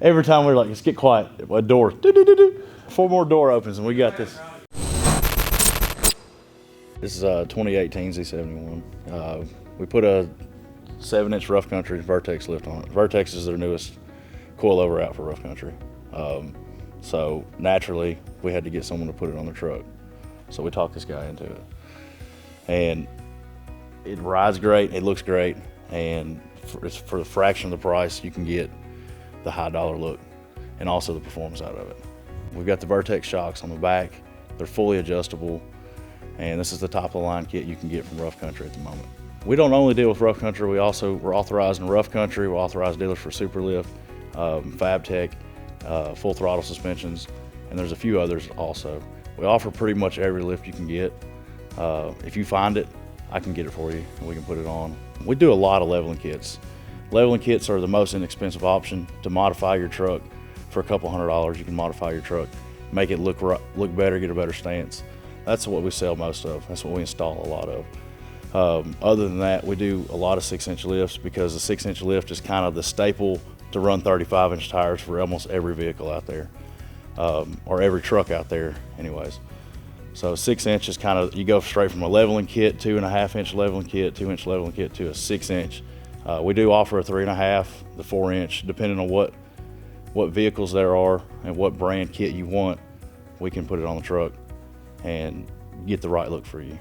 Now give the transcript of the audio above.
Every time we're like, let's get quiet, a door, doo-doo-doo-doo. 4 more door opens and we got this. This is a 2018 Z71. We put a 7-inch rough country Vertex lift on it. Vertex is their newest coilover out for rough country. So naturally, we had to get someone to put it on the truck. So we talked this guy into it. And it rides great, it looks great, and for the fraction of the price, you can get the high dollar look and also the performance out of it. We've got the Vertex shocks on the back. They're fully adjustable, and this is the top of the line kit you can get from rough country at the moment. We don't only deal with rough country, we're authorized in rough country, we're authorized dealers for SuperlIft, Fabtech, full throttle suspensions, and there's a few others also. We offer pretty much every lift you can get. If you find it, I can get it for you and we can put it on. We do a lot of leveling kits. Leveling kits are the most inexpensive option to modify your truck. For a couple $100, you can modify your truck, make it look better, get a better stance. That's what we sell most of. That's what we install a lot of. Other than that, we do a lot of 6-inch lifts because the 6-inch lift is kind of the staple to run 35-inch tires for almost every vehicle out there, or every truck out there anyways. So 6-inch is kind of, you go straight from a leveling kit, 2.5-inch leveling kit, 2-inch leveling kit to a 6-inch. We do offer a 3.5, the 4-inch, depending on what vehicles there are and what brand kit you want, we can put it on the truck and get the right look for you.